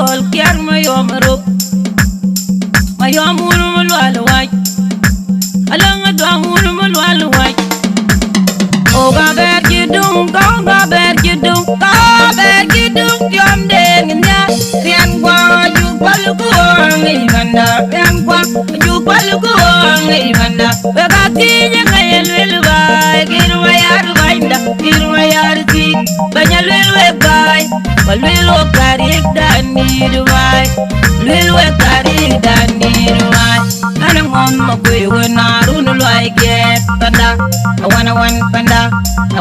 kol kiar mayomro mayomul mulwalwai alanga dwamul mulwalwai oga ber kidum ga ber kidum yom den nya rian kwa ju balu ko ngi banda rian kwa ju balu ko ngi banda we ga tinya kayel wel bay girwa yar ti banyal wel we bay wal wel o karik dani duwai wel we karik dani duwai ana ngom mo ko wona runu loy get panda I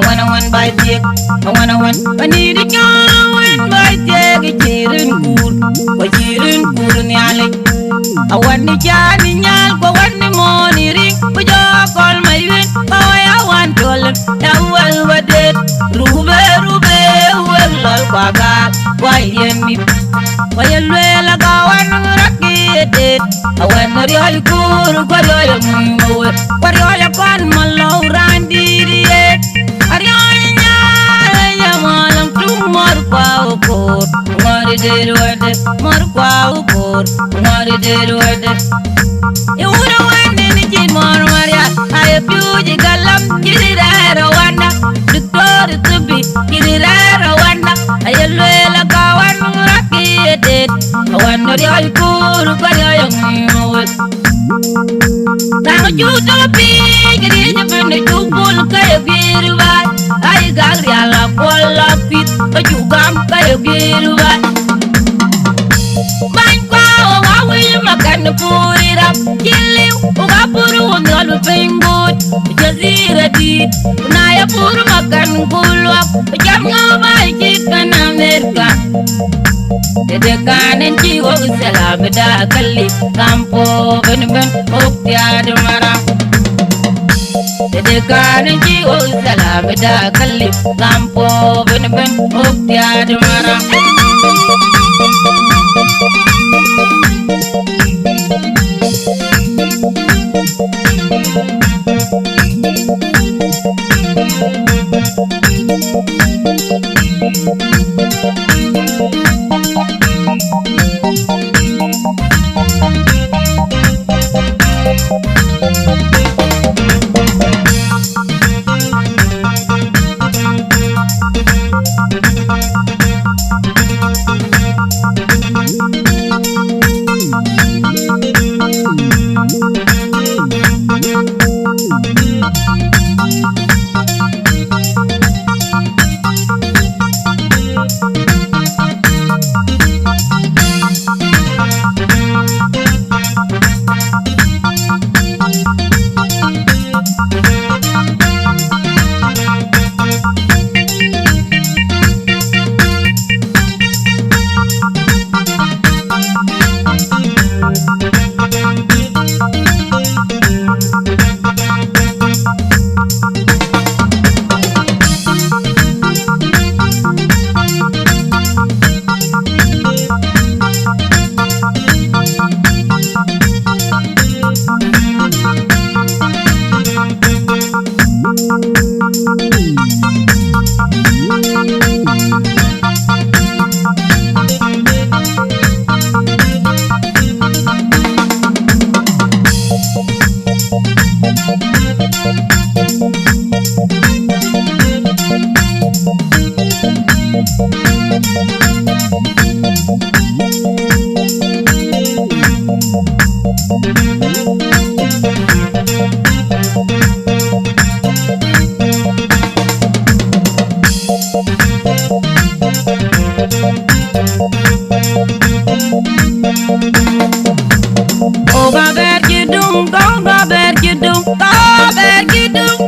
wanna one by tiek I wanna one panidi nyoro wen by tiek chirin kur nyale I want ni jani nyal ko wani moni ring ko jo kol mai win I want dolan ya wel wadet rube wel lol kwaga wayen mi wayel la gawan rakidet I want riol kur ko riol mo ko riol kon malo randirie arianya ya malam tu mor kwa ngari derwade mor kwa ngari derwade you know when ni jin mor maria ay piuji galam kirira rwanda doctor tubi kirira rwanda ay lela kawan rakidet awan riol kur ko riol mo Tango juto pi giri nyepende jubul kaya biru bay ay gagri ala kola pit kajugam kaya biru bay Bain kwa o awil makan puri rap Kiliw o kapuru ngol pengut Jazira dit Unaya puru makan kulwak Jam ngabay chikan Amerika Dedekanen jiwa salam da kalli kampo ben oktiad mara Dedekanen jiwa salam da kalli kampo ben oktiad mara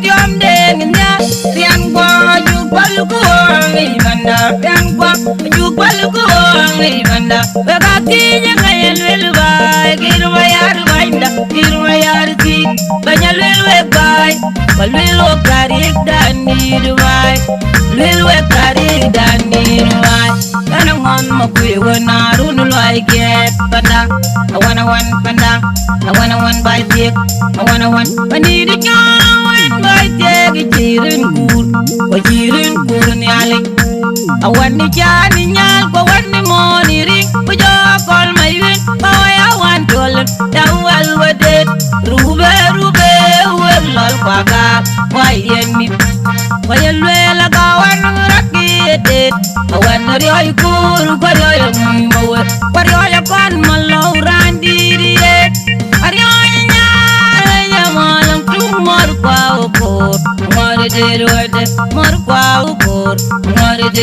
yom den nya rian kwa ju balu ko ngi banda rian kwa ju balu ko ngi banda we ga tinya kayel wel bay girwa yar ti banyal wel we bay wal wel o karik dani duwai wel we karik dani duwai kana ngon mo kuy wona runu loy get panda I wanna one by tiek I wanna one panidi nyoro wen by tiek chirin kur nyale I want ni jani nyal ko wani moni ring Warrior con Malo Randy, Ariana, Yamalam, more power, more did more power, more did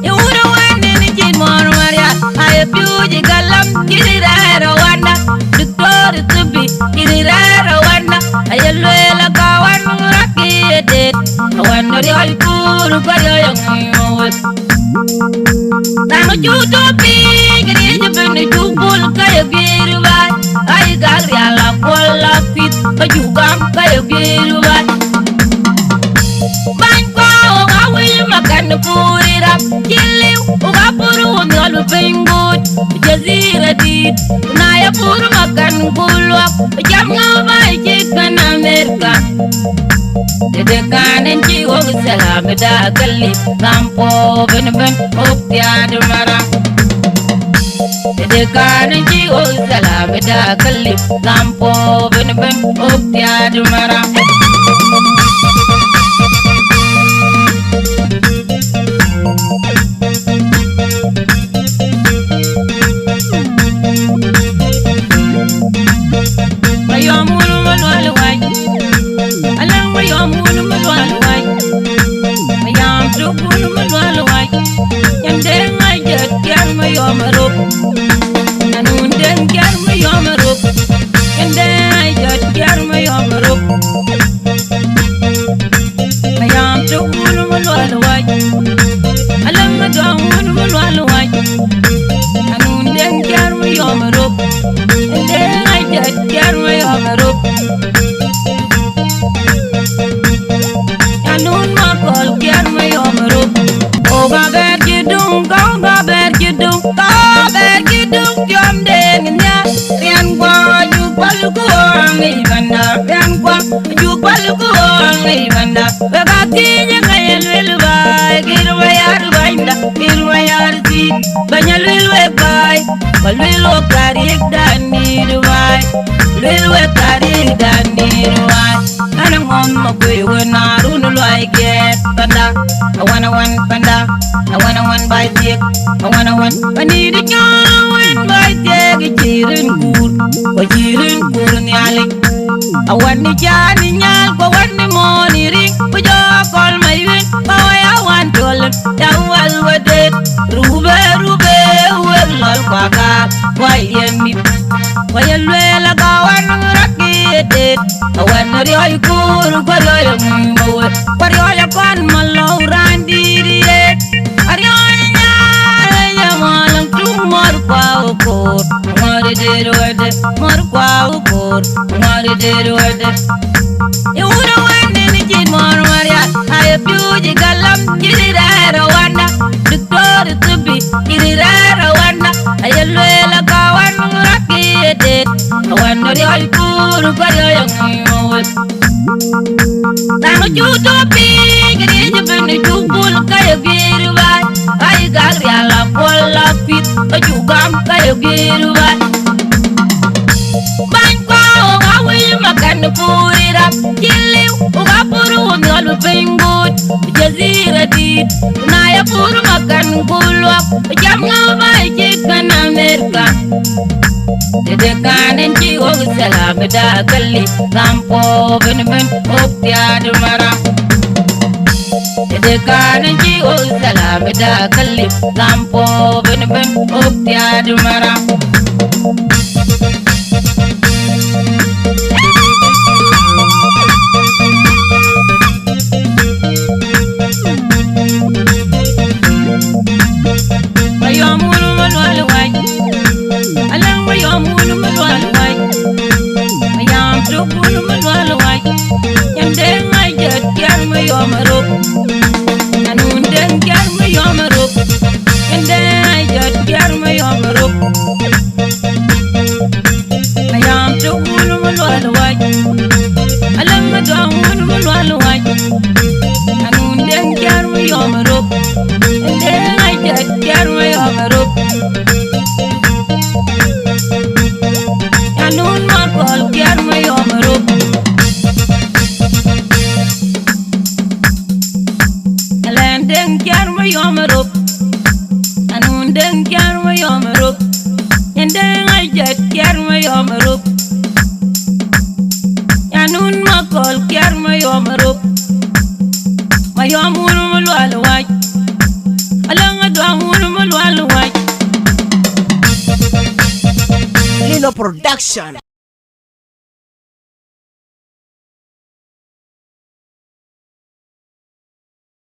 you would have won anything more, Maria. I abuse the galam, get it out of wonder. The door to be, get it out of wonder. I will a cowan, rocky did. I wonder your cool, but you're now you do big, and you've been a two bull, Kayabi, I got Yala, full of feet, but you got Kayabi. Makan put it up, kill you, Ugapuru, no paying good, Jazira did, Naya Puru Makan pull up, Jamma by Chicken America. The Decan and Chigo Salamida, Kali, Campo, Benaben, Opiad Mara. The Decan and Chigo Salamida, Kali, Campo, Benaben, Opiad Mara. Lilo karik dani duwai, lilo karik dani duwai. Anang mama kuy wana runu loy get panda. I wanna one panda, I wanna one by dick, I wanna one. I need a young by dick, jirin kur nyalik. I want the jani nyal, go want the money ring, but you call my win. Oh, I want to live, down well with it. Rube, well, Quaka, why and me? Why a little go and rocky it? I went to your cool, but you're gone, Malo Randy. Ariana, Yamalam, two more power, more did more power, more did you would have won anything more, Maria. I abuse the galam, get it out of wonder. The door to be, get it out of wonder. I will a cowan, rocky did. I wonder your cool, but you're now you do big, and you've been a two bull, Kayabi, I got Yala, full of feet, but you got Kayabi. Makan put it up, kill you, Ugapuru, no paying good, Jazira did, Naya Puru Makan pull up, Jamma by Chicken America. The Decan and Chigo Salamida, Kali, Campo, Benaben, Opiad Mara. The Decan and Chigo Salamida, Kali, Campo, Benaben, Opiad Mara. Anun den Production.